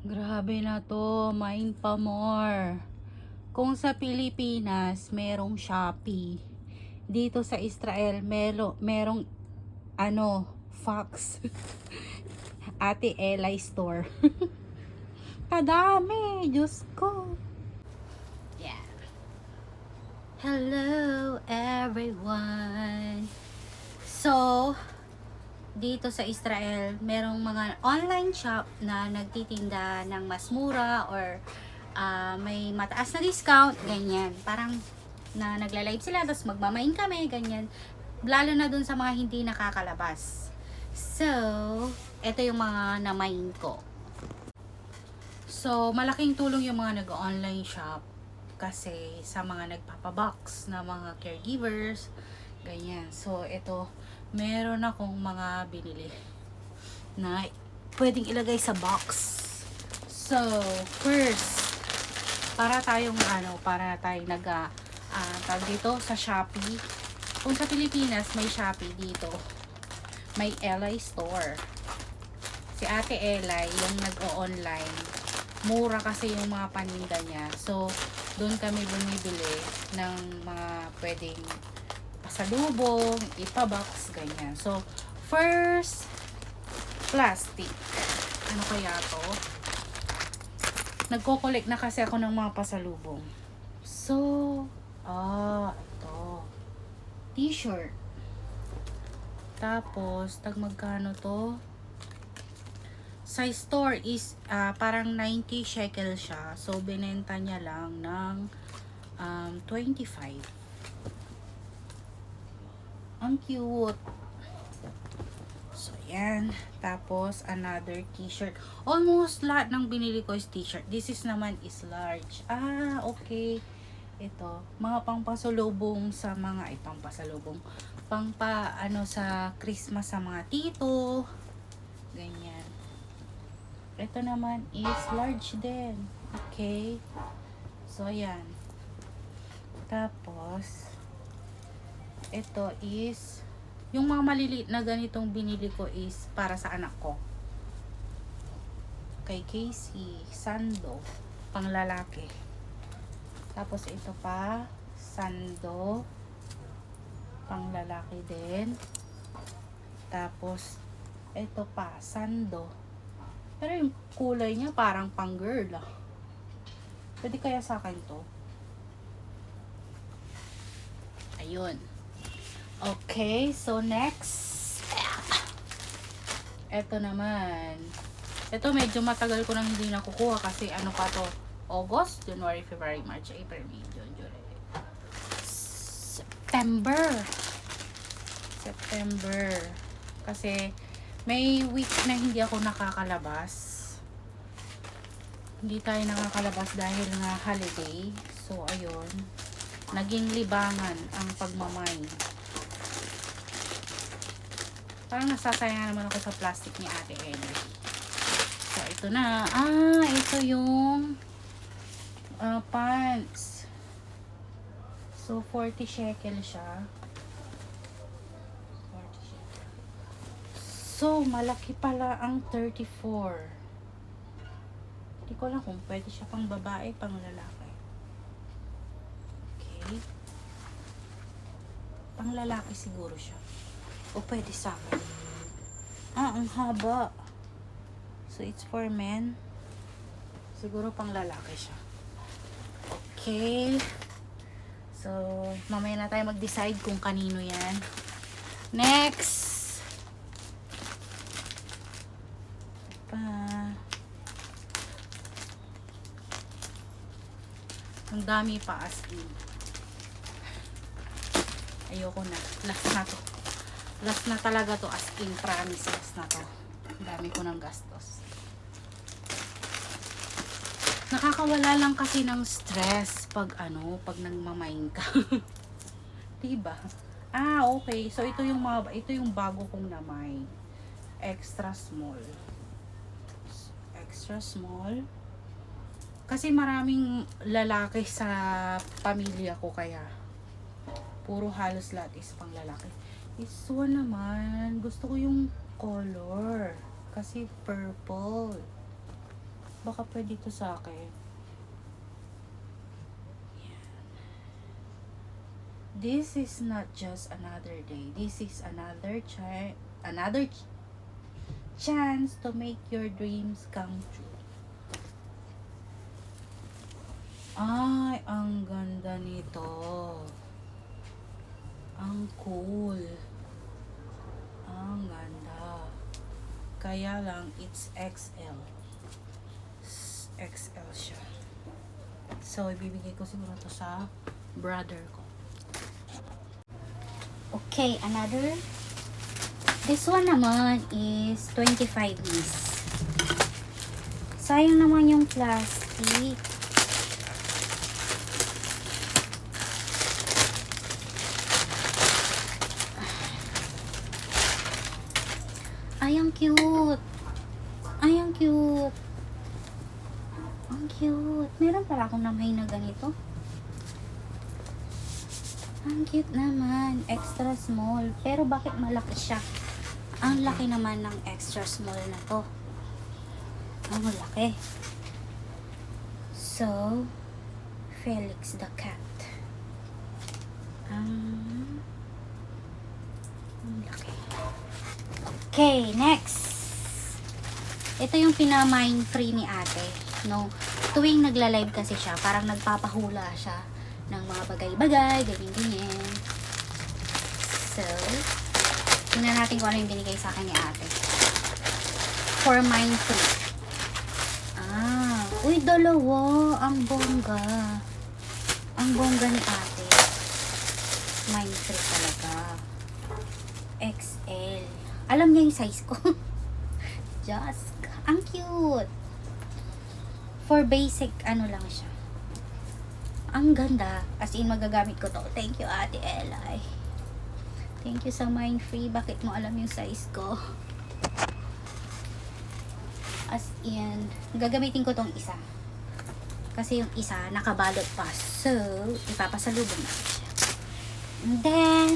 Grabe na to, main pa more. Kung sa Pilipinas, merong Shopee. Dito sa Israel, merong Fox. Ate Eli Store. Kadami, Diyos ko. Yeah. Hello, everyone. So, dito sa Israel, merong mga online shop na nagtitinda ng mas mura or may mataas na discount, ganyan. Parang na nagla-live sila, tapos magmamain kami, ganyan. Lalo na dun sa mga hindi nakakalabas. So, ito yung mga namain ko. So, malaking tulong yung mga nag-online shop kasi sa mga nagpapabox na mga caregivers, ganyan. So, ito, meron akong mga binili na pwedeng ilagay sa box. So, first, para tayong tawag dito sa Shopee. Kung sa Pilipinas may Shopee, dito may Eli Store. Si Ate Eli yung nag-o-online. Mura kasi yung mga paninda niya. So, doon kami bumibili ng mga pwedeng pasalubong, ipabox, ganyan. So, first, plastic. Ano kaya to? Nagko-collect na kasi ako ng mga pasalubong. So, ito. T-shirt. Tapos, magkano to? Sa store is parang 90 shekel siya. So, binenta niya lang ng 25. Ang cute. So, yan. Tapos, another t-shirt. Almost lahat ng binili ko is t-shirt. This is naman is large. Okay. Ito. Mga pangpasalubong sa mga, sa Christmas sa mga tito. Ganyan. Ito naman is large din. Okay. So, yan. Tapos, ito is yung mga maliliit na ganitong binili ko is para sa anak ko. Kay Casey, Sando, pang lalaki. Tapos ito pa, Sando, pang lalaki din. Tapos ito pa, Sando. Pero yung kulay niya parang pang girl ah. Pwede kaya sa akin to? Ayun. Okay, so next. Ito naman. Ito medyo matagal ko nang hindi nakukuha kasi ano pa to? August, January, February, March, April, May, June, July. September. Kasi may week na hindi ako nakakalabas. Hindi tayo nakakalabas dahil nga holiday. So, ayun. Naging libangan ang pagmamay. Parang nasasayang naman ako sa plastic ni Ate Ellie. So, ito na. Ito yung pants. So, 40 shekel siya. 40 shekel. So, malaki pala ang 34. Hindi ko lang kung pwede siya pang babae, pang lalaki. Okay. Pang lalaki siguro siya. O pwede sa akin. Ang haba. So, it's for men. Siguro pang lalaki siya. Okay. So, mamaya na tayo mag-decide kung kanino yan. Next. Ang dami pa as in. Ayoko na. Last na to. Last na talaga to as in. Promise. Last na to. Ang dami ko ng gastos. Nakakawala lang kasi ng stress pag nagmamain ka. Diba? Okay. So ito yung bago kong namay. Extra small. Extra small. Kasi maraming lalaki sa pamilya ko kaya puro halos lahat is pang lalaki. This one naman, gusto ko yung color kasi purple. Baka pwede to sa akin. This is not just another day. This is another chance to make your dreams come true. Ay, ang ganda nito. Ang cool. Ang ganda. Kaya lang, it's XL. XL siya. So, ibibigay ko siguro to sa brother ko. Okay, another. This one naman is 25 Miss. Sayang naman yung plastic. Ay, ang cute. Ay, ang cute. Ang cute. Meron pala akong namay na ganito. Ang cute naman. Extra small. Pero bakit malaki siya? Ang laki naman ng extra small na to. Ang laki. So, Felix the cat. Ang laki. Okay, next. Ito yung pinamain free ni ate. No, tuwing nagla-live kasi siya, parang nagpapahula siya ng mga bagay-bagay, ganyan-ganyan. So, tingnan natin kung ano yung binigay sa akin ni ate. For mine free. Ah, uy, dalawa. Ang bongga. Ang bongga ni ate. Mine free talaga. XL. Alam niya yung size ko. Just, ang cute. For basic, ano lang siya. Ang ganda. As in, magagamit ko to. Thank you, Ate Eli. Thank you sa Mind Free. Bakit mo alam yung size ko? As in, gagamitin ko tong isa. Kasi yung isa, nakabalot pa. So, ipapasalubong natin siya. And then,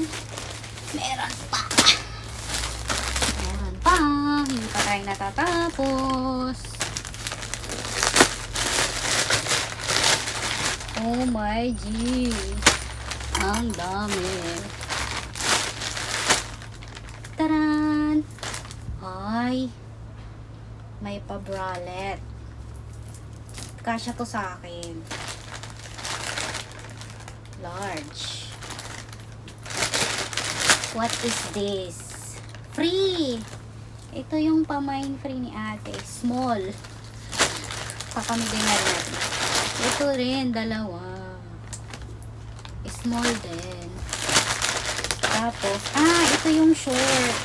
meron pa. Hindi pa tayo natatapos. Oh my G. Ang dami. Taran! Ay, may pa-bralette. Kasya to sa akin. Large. What is this? Free! Ito yung pamain free ni ate. Small. Papamigay na rin natin. Ito rin, dalawa. Small din. Tapos, ito yung short.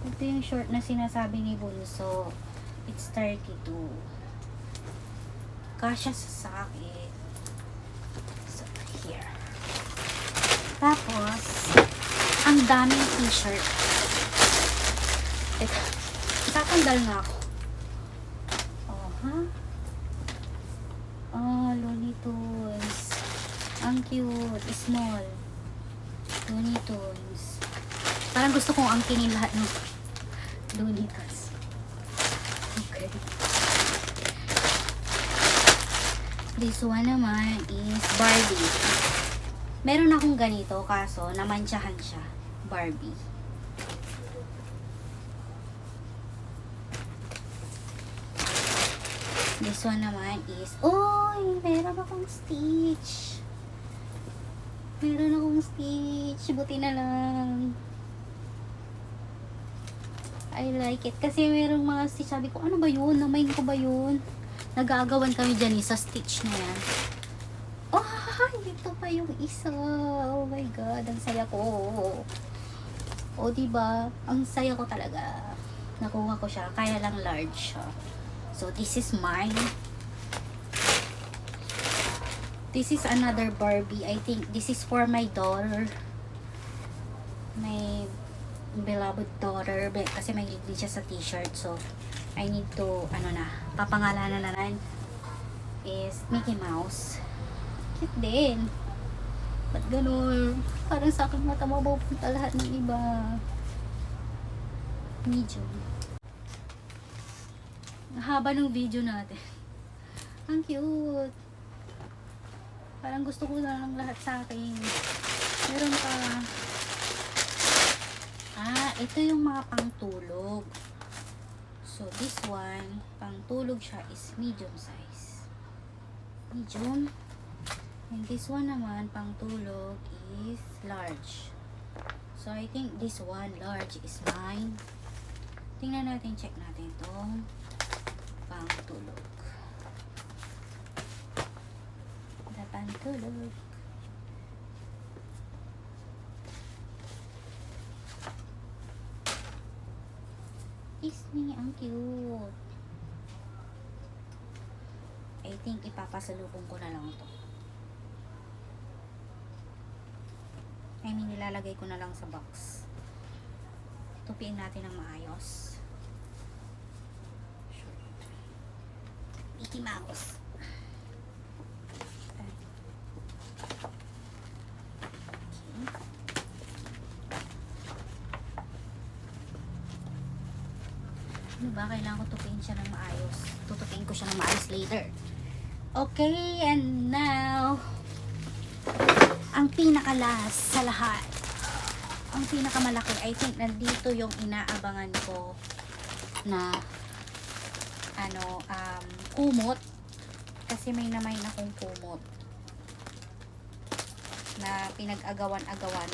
Ito yung short na sinasabi ni Bunso. It's 32. Kasya sa akin. So, here. Tapos, ang daming t-shirt. Ito. Tatanggal nga ako. Oh, ha? Oh, Looney Tunes. Ang cute. Small. Looney Tunes. Parang gusto kong angkinin lahat ng Looney Tunes. Okay. This one naman is Barbie. Meron akong ganito, kaso namantsahan siya. Barbie. This one naman is, uy, meron akong Stitch. Meron akong Stitch. Buti na lang. I like it. Kasi merong mga Stitch. Sabi ko, ano ba yun? Namain ko ba yun? Nag-aagawan kami dyan sa Stitch na yan. Oh, ito pa yung isa. Oh my God. Ang saya ko. O, diba? Ang saya ko talaga. Nakuha ko siya. Kaya lang large siya. So, this is mine. This is another Barbie. I think this is for my daughter. My beloved daughter. Kasi may hindi siya sa t-shirt. So, I need to, papangalanan na rin. Is Mickey Mouse. Cute din. Ba't ganun? Parang sa akin mata mapupunta lahat ng iba. Medium. Ang haba ng video natin. Ang cute. Parang gusto ko na lang lahat sa akin. Meron pa. Ito yung mga pangtulog. So, this one, pangtulog siya is medium size. Medium. And this one naman, pangtulog is large. So, I think this one, large, is mine. Tingnan natin, check natin itong pangtulog. The pangtulog. Disney, ang cute. I think ipapasalubong ko na lang ito. I mean, nilalagay ko na lang sa box. Tupiin natin ng maayos. Mickey Mouse. Ano ba? Kailangan ko tupiin siya ng maayos. Tutupiin ko siya ng maayos later. Okay, and now, ang pinakalas sa lahat. Ang pinakamalaki, I think, nandito yung inaabangan ko na kumot. Kasi may namay na kong kumot na pinag-agawan-agawan.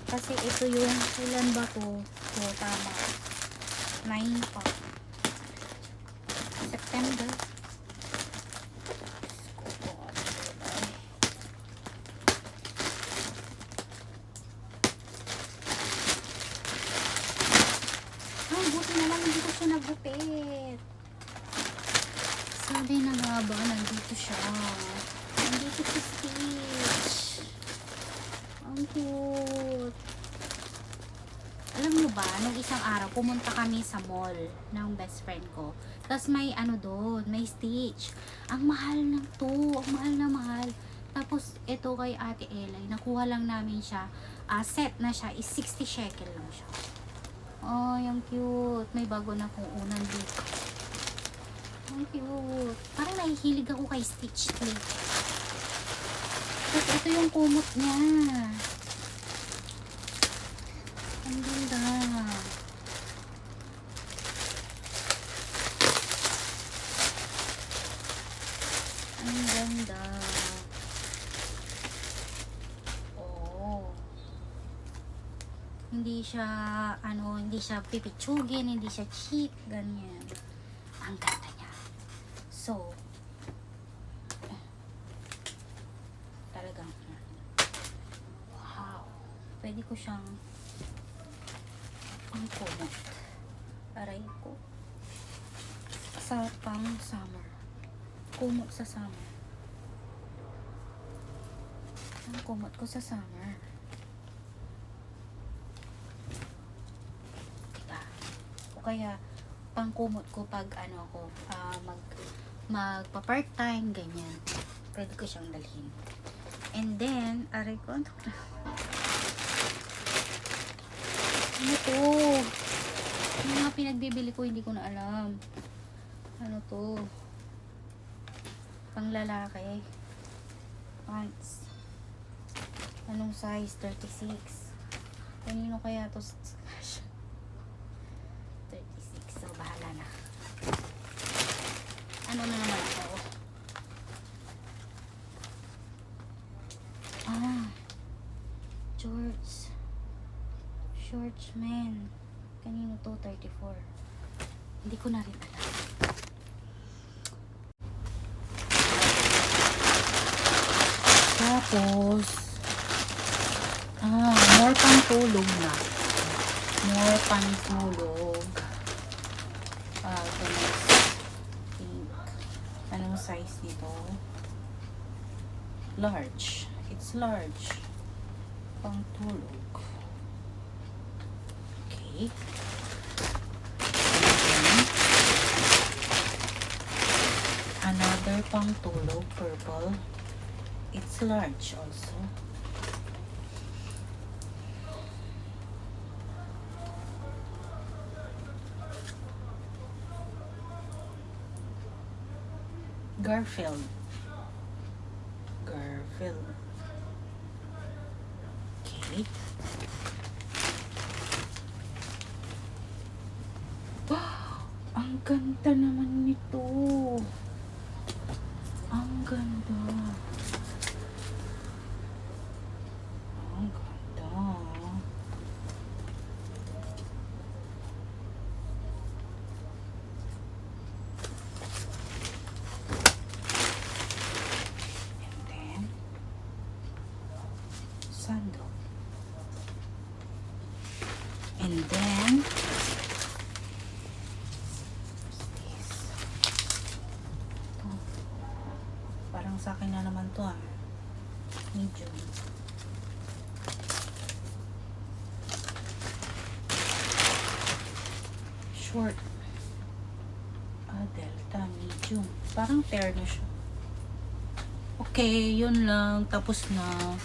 Kasi ito yung, ilan ba to? So, tama. 9 pa. September. Ay, buti na lang hindi ko siya nagupit. Sabi na nga ba, nandito siya. Nandito si Stitch. Ang cute. Alam mo ba, nung isang araw, pumunta kami sa mall ng best friend ko. Tapos may doon, may Stitch. Ang mahal ng to, ang mahal na mahal. Tapos, ito kay Ate Elay, nakuha lang namin siya. Set na siya, is 60 shekel lang siya. Oh, yung cute. May bago na kong unang dito. Ang cute. Parang nahihilig ako kay Stitch Play. Tapos, ito yung kumot niya. Ang ganda. Ang ganda. Oh. Hindi siya, hindi siya pipitsugin, hindi siya cheap, ganyan. Ang ganda niya. So, talagang, wow. Pwede ko siyang pang-kumot. Aray ko. Sa pang-summer. Kumot sa summer. Ang kumot ko sa summer. Diba? O kaya, pang-kumot ko pag magpa-part-time, ganyan. Pwede ko siyang dalhin. And then, aray ko, ano to? Yung mga pinagbibili ko, hindi ko na alam. Ano to? Pang lalaki. Pants. Anong size? 36. Kanino kaya to? 36. So, bahala na. Ano na naman ito? Shorts, man. Kanino to? 34. Hindi ko na rin alam. Tapos, more pang-tulog na. More pang-tulog. Pink. Anong size nito? Large. It's large. Pang-tulog. Okay. Another pang-tulog, purple. It's large also. Garfield. Garfield. Okay. Ang ganda naman nito. Ang ganda. Ang ganda. And then, sandal. And then, parang sa akin na naman to medium. Short. Delta, medium. Parang pair na siya. Okay, yun lang. Tapos na.